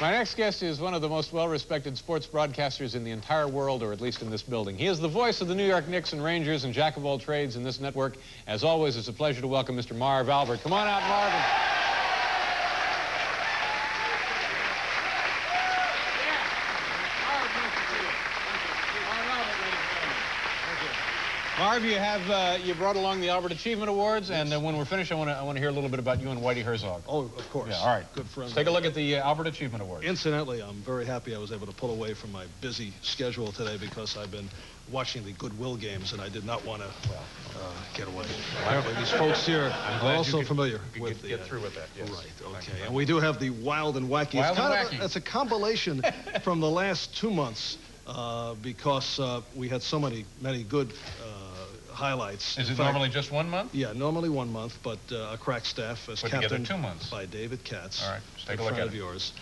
My next guest is one of the most well-respected sports broadcasters in the entire world, or at least in this building. He is the voice of the New York Knicks and Rangers and jack of all trades in this network. As always, it's a pleasure to welcome Mr. Marv Albert. Come on out, Marv. Marv, you brought along the Albert Achievement Awards, and when we're finished, I want to hear a little bit about you and Whitey Herzog. Oh, of course. Yeah, all right. Good friends. Let's take a look at the Albert Achievement Awards. Incidentally, I'm very happy I was able to pull away from my busy schedule today because I've been watching the Goodwill games, and I did not want to get away. Apparently, these folks here are also familiar with get through with that. Yes. Right. Okay. And we do have the Wild and Wacky. Wild and Wacky. It's a compilation from the last 2 months because we had so many good highlights. Is it normally just 1 month? Yeah, normally 1 month, but a crack staff as captain 2 months by David Katz. All right, let's take a look at it. Yours.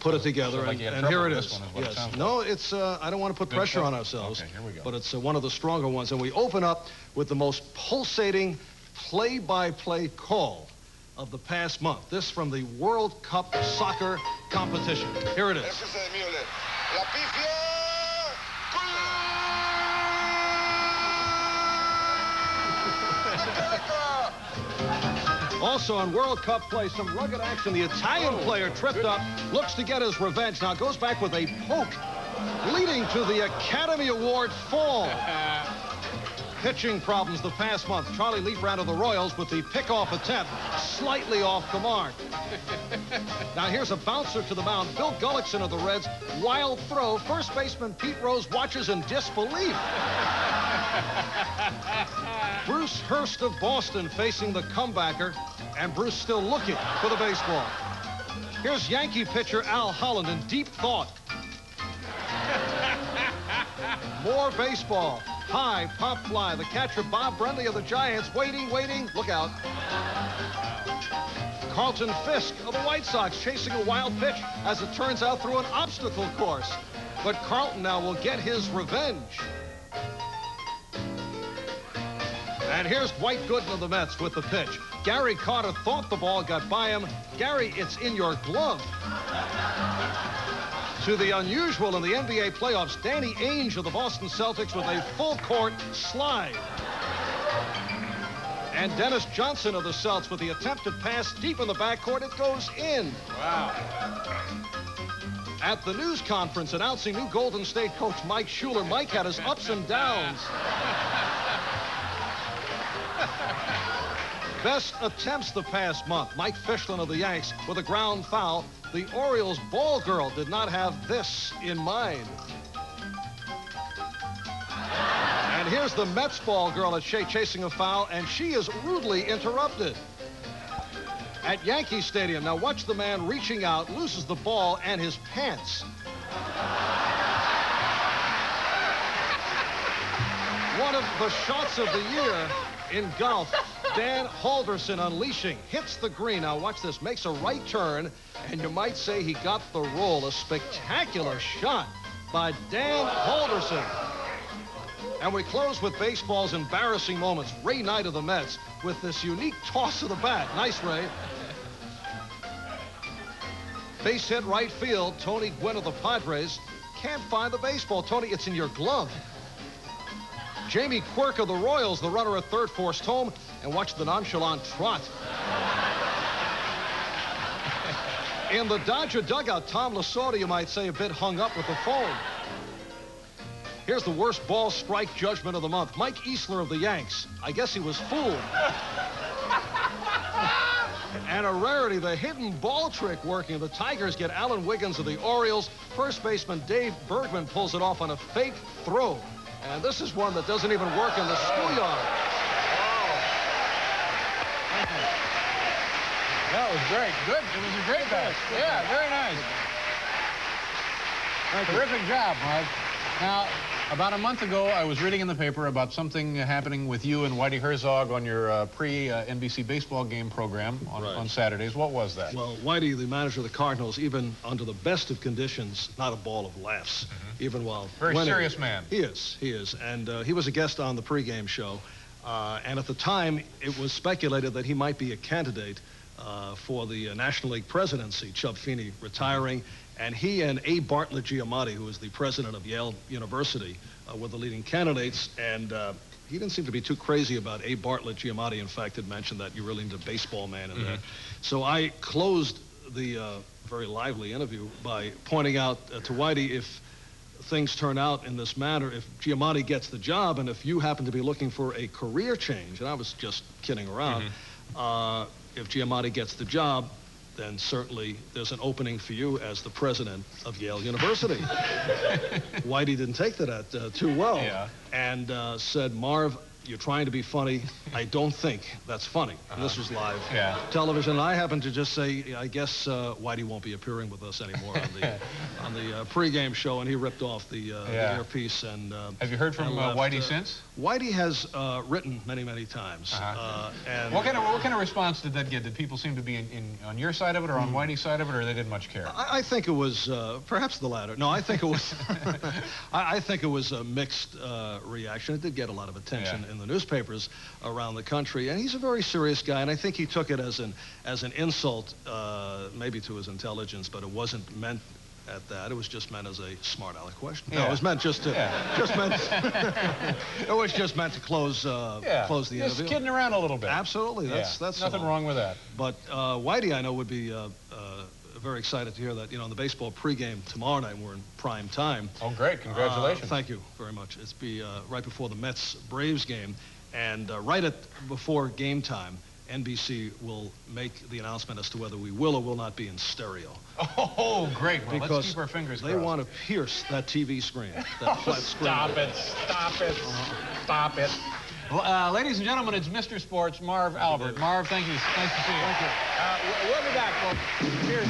Put it together, and here it is. Yes. No, it's. I don't want to put pressure on ourselves. Okay, here we go. But it's one of the stronger ones, and we open up with the most pulsating play-by-play call of the past month. This from the World Cup soccer competition. Here it is. Also on World Cup play, some rugged action. The Italian player tripped up, looks to get his revenge. Now goes back with a poke, leading to the Academy Award fall. Pitching problems the past month. Charlie Leafround of the Royals with the pickoff attempt, slightly off the mark. Now here's a bouncer to the mound. Bill Gullickson of the Reds, wild throw. First baseman Pete Rose watches in disbelief. Bruce Hurst of Boston facing the comebacker, and Bruce still looking for the baseball. Here's Yankee pitcher Al Holland in deep thought. More baseball. High, pop fly. The catcher Bob Brenly of the Giants waiting. Look out. Carlton Fisk of the White Sox chasing a wild pitch, as it turns out, through an obstacle course. But Carlton now will get his revenge. And here's Dwight Gooden of the Mets with the pitch. Gary Carter thought the ball got by him. Gary, it's in your glove. To the unusual in the NBA playoffs, Danny Ainge of the Boston Celtics with a full-court slide. And Dennis Johnson of the Celts with the attempted pass deep in the backcourt. It goes in. Wow. At the news conference announcing new Golden State coach Mike Schuler, Mike had his ups and downs. Best attempts the past month. Mike Fichlin of the Yanks with a ground foul. The Orioles ball girl did not have this in mind. And here's the Mets ball girl at Shea chasing a foul, and she is rudely interrupted. At Yankee Stadium, now watch the man reaching out, loses the ball and his pants. One of the shots of the year in golf. Dan Halderson unleashing, hits the green. Now watch this, makes a right turn, and you might say he got the roll. A spectacular shot by Dan Halderson. And we close with baseball's embarrassing moments. Ray Knight of the Mets with this unique toss of the bat. Nice, Ray. Base hit right field. Tony Gwynn of the Padres can't find the baseball. Tony, it's in your glove. Jamie Quirk of the Royals, the runner at third, forced home, and watch the nonchalant trot. In the Dodger dugout, Tom Lasorda, you might say, a bit hung up with the phone. Here's the worst ball strike judgment of the month. Mike Easler of the Yanks. I guess he was fooled. And a rarity, the hidden ball trick working. The Tigers get Alan Wiggins of the Orioles. First baseman Dave Bergman pulls it off on a fake throw. And this is one that doesn't even work in the schoolyard. Wow. That was great. Good. It was a great pass. Yeah, very nice. Terrific job, Marv. Now, about a month ago, I was reading in the paper about something happening with you and Whitey Herzog on your pre-NBC baseball game program on Saturdays. What was that? Well, Whitey, the manager of the Cardinals, even under the best of conditions, not a ball of laughs, even while very serious man. He is. And he was a guest on the pregame show. And at the time, it was speculated that he might be a candidate for the National League presidency, Chub Feeney retiring, and he and A. Bartlett Giamatti, who is the president of Yale University, were the leading candidates, and he didn't seem to be too crazy about A. Bartlett Giamatti. In fact, had mentioned that you really need a baseball man in there. So I closed the very lively interview by pointing out to Whitey, if things turn out in this manner, if Giamatti gets the job, and if you happen to be looking for a career change, and I was just kidding around, if Giamatti gets the job, then certainly there's an opening for you as the president of Yale University. Whitey didn't take that too well, and said, Marv, you're trying to be funny. I don't think that's funny. And this was live television. I happened to just say, I guess Whitey won't be appearing with us anymore on the pregame show, and he ripped off the earpiece. And have you heard from Whitey since? Whitey has written many, many times. And what kind of response did that get? Did people seem to be on your side of it, or on Whitey's side of it, or they didn't much care? I think it was perhaps the latter. No, I think it was. I think it was a mixed reaction. It did get a lot of attention in the newspapers around the country, and he's a very serious guy, and I think he took it as an insult, maybe to his intelligence, but it wasn't meant at that. It was just meant as a smart aleck question. No, it was meant just to it was just meant to close the interview. Just kidding around a little bit. Absolutely. That's nothing wrong with that. But Whitey, I know, would be very excited to hear that, in the baseball pregame tomorrow night, we're in prime time. Oh, great. Congratulations. Thank you very much. It's be right before the Mets-Braves game, and right before game time, NBC will make the announcement as to whether we will or will not be in stereo. Oh, great. Well, because let's keep our fingers crossed. They want to pierce that TV screen, that flat screen. Stop it. Stop it. Well, ladies and gentlemen, it's Mr. Sports, Marv Albert. Marv, thank you. Nice to see you. Thank you. We'll be back, folks. Cheers.